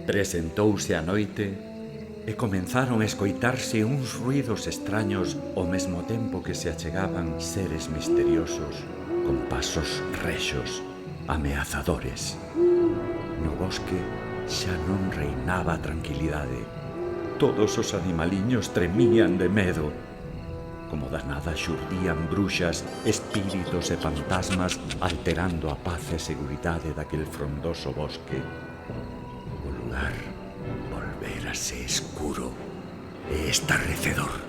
Presentouse a noite e comenzaron a escoitarse uns ruidos extraños ao mesmo tempo que se achegaban seres misteriosos con pasos rexos, ameazadores. No bosque xa non reinaba a tranquilidade. Todos os animaliños tremían de medo. Como da nada xurdían bruxas, espíritos e fantasmas alterando a paz e seguridade daquel frondoso bosque. O lugar volvérase escuro e estarrecedor.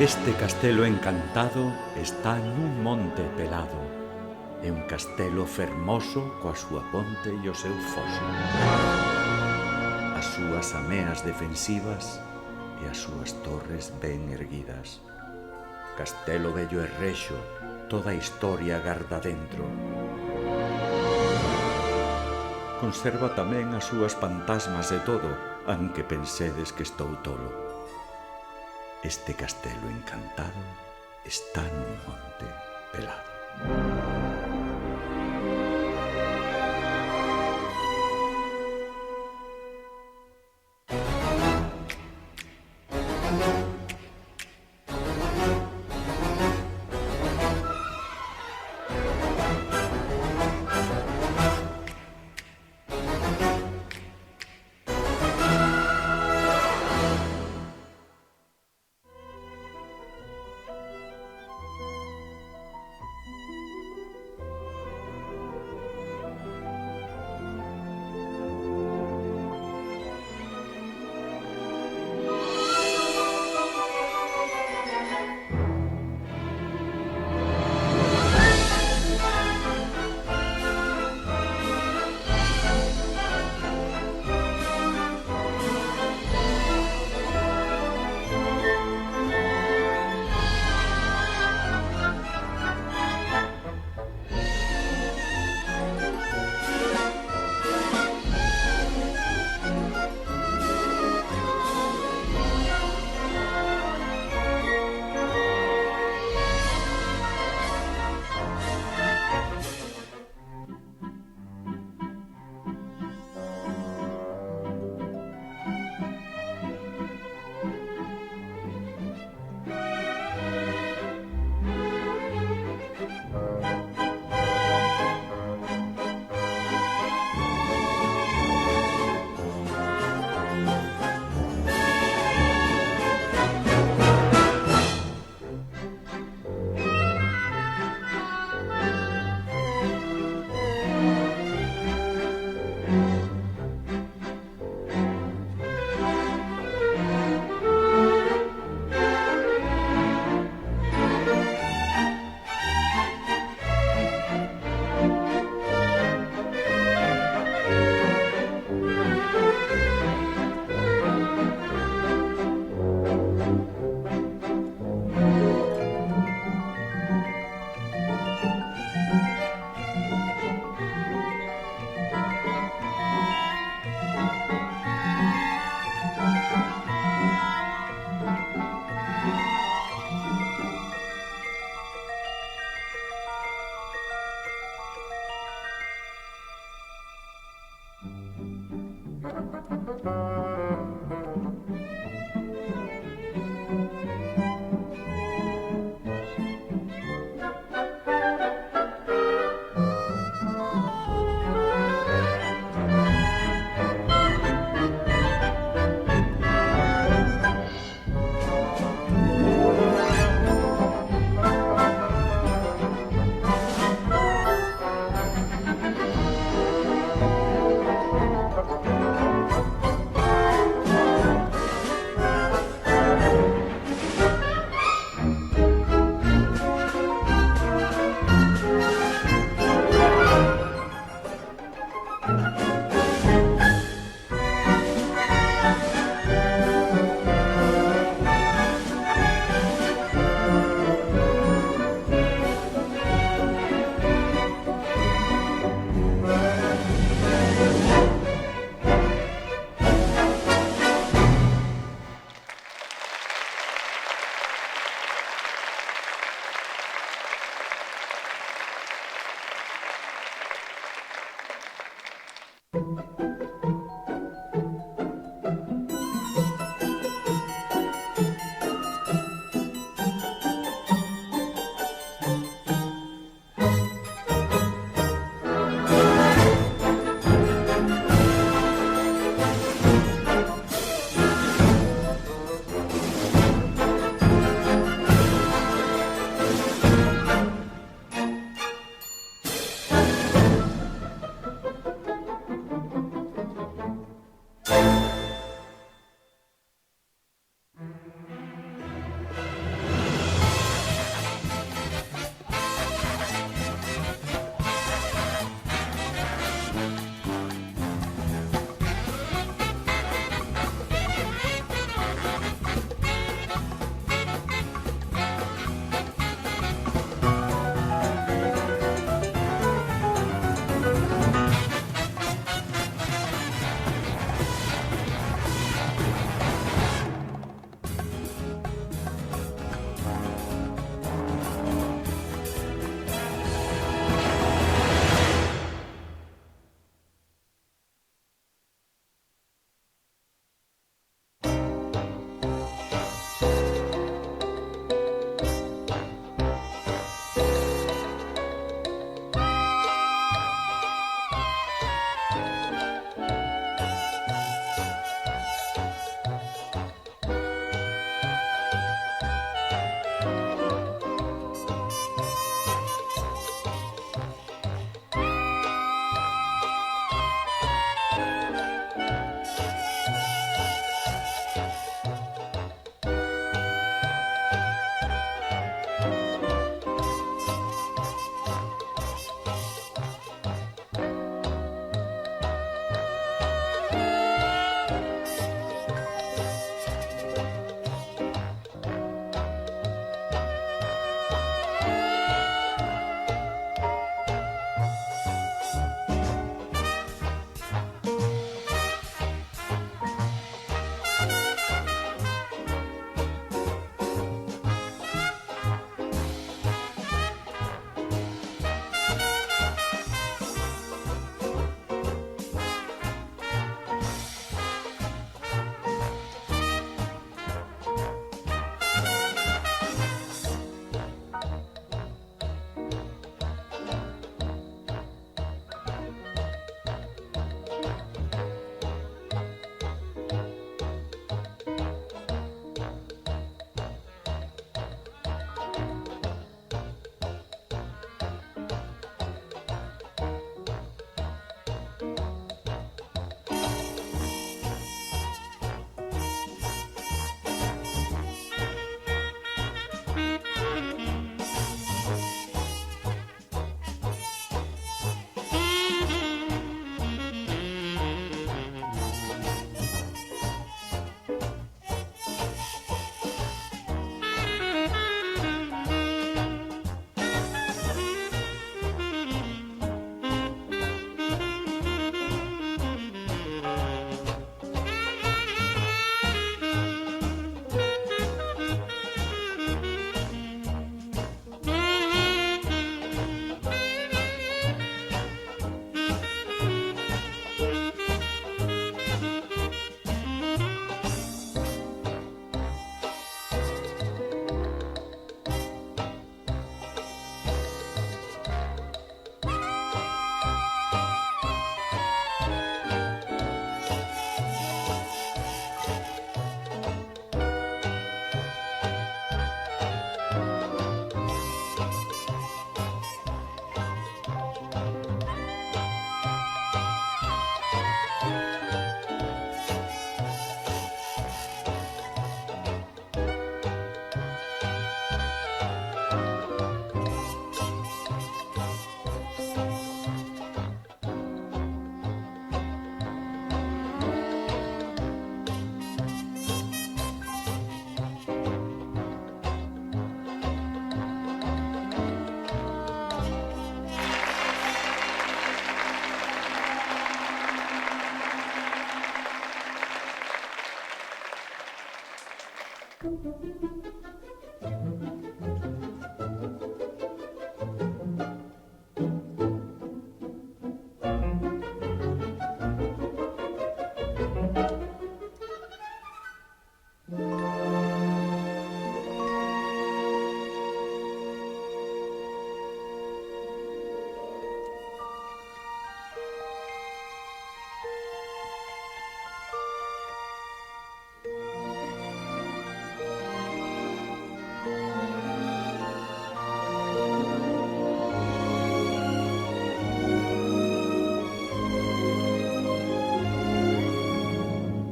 Este castelo encantado está nun monte pelado. É un castelo fermoso coa súa ponte e o seu foso. As súas ameas defensivas e as súas torres ben erguidas. Castelo bello e rexo, toda a historia garda dentro. Conserva tamén as súas fantasmas e todo, aunque pensedes que estou tolo. Este castelo encantado está nun monte pelado.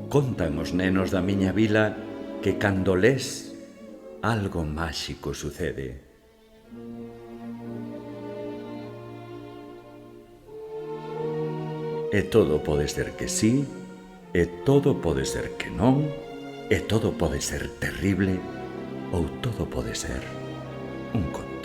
Contan os nenos da miña vila que cando lés algo máxico sucede. E todo pode ser que sí, e todo pode ser que non, e todo pode ser terrible, ou todo pode ser un conto.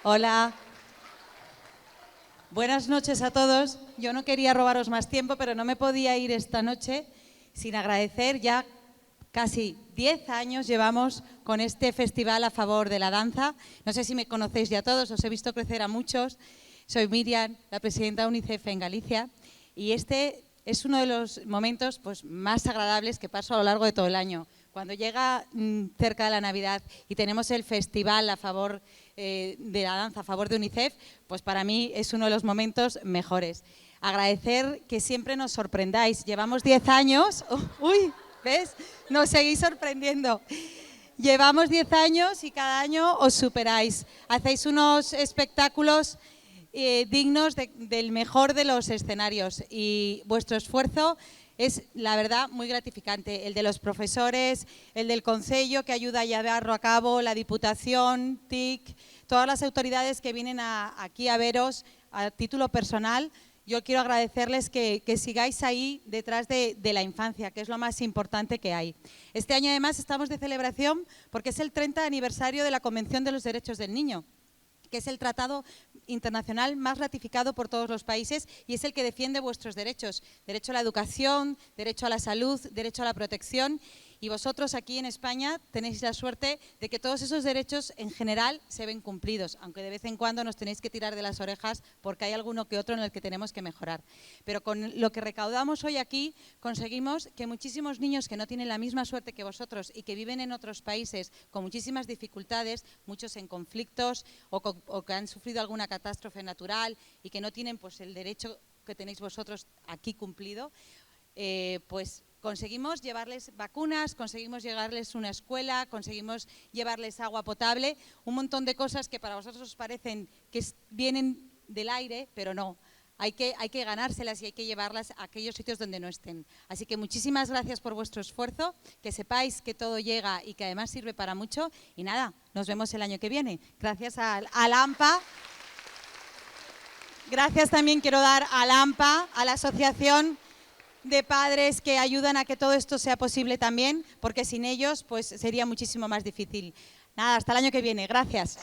Hola. Buenas noches a todos. Yo no quería robaros más tiempo, pero no me podía ir esta noche sin agradecer. Ya casi 10 años llevamos con este festival a favor de la danza. No sé si me conocéis ya todos, os he visto crecer a muchos. Soy Miriam, la presidenta de UNICEF en Galicia, y este es uno de los momentos más agradables que paso a lo largo de todo el año. Cuando llega cerca de la Navidad y tenemos el festival a favor de la danza, a favor de UNICEF, pues para mí es uno de los momentos mejores. Agradecer que siempre nos sorprendáis. Llevamos 10 años, uy, ¿ves? Nos seguís sorprendiendo. Llevamos 10 años y cada año os superáis. Hacéis unos espectáculos dignos del mejor de los escenarios y vuestro esfuerzo es, la verdad, muy gratificante. El de los profesores, el del Concello que ayuda a llevarlo a cabo, la Diputación, TIC, todas las autoridades que vienen aquí a veros a título personal. Yo quiero agradecerles que sigáis ahí detrás de la infancia, que es lo más importante que hay. Este año además estamos de celebración porque es el 30 aniversario de la Convención de los Derechos del Niño, que es el tratado internacional más ratificado por todos los países y es el que defiende vuestros derechos. Derecho a la educación, derecho a la salud, derecho a la protección. Y vosotros aquí en España tenéis la suerte de que todos esos derechos en general se ven cumplidos, aunque de vez en cuando nos tenéis que tirar de las orejas porque hay alguno que otro en el que tenemos que mejorar. Pero con lo que recaudamos hoy aquí conseguimos que muchísimos niños que no tienen la misma suerte que vosotros y que viven en otros países con muchísimas dificultades, muchos en conflictos o que han sufrido alguna catástrofe natural y que no tienen el derecho que tenéis vosotros aquí cumplido, pues conseguimos llevarles vacunas, conseguimos llevarles una escuela, conseguimos llevarles agua potable, un montón de cosas que para vosotros os parecen que vienen del aire, pero no. Hay que ganárselas y hay que llevarlas a aquellos sitios donde no estén. Así que muchísimas gracias por vuestro esfuerzo, que sepáis que todo llega y que además sirve para mucho. Y nada, nos vemos el año que viene. Gracias al AMPA. Gracias también quiero dar al AMPA, a la Asociación de Padres que ayudan a que todo esto sea posible también, porque sin ellos pues sería muchísimo más difícil. Nada, hasta el año que viene. Gracias.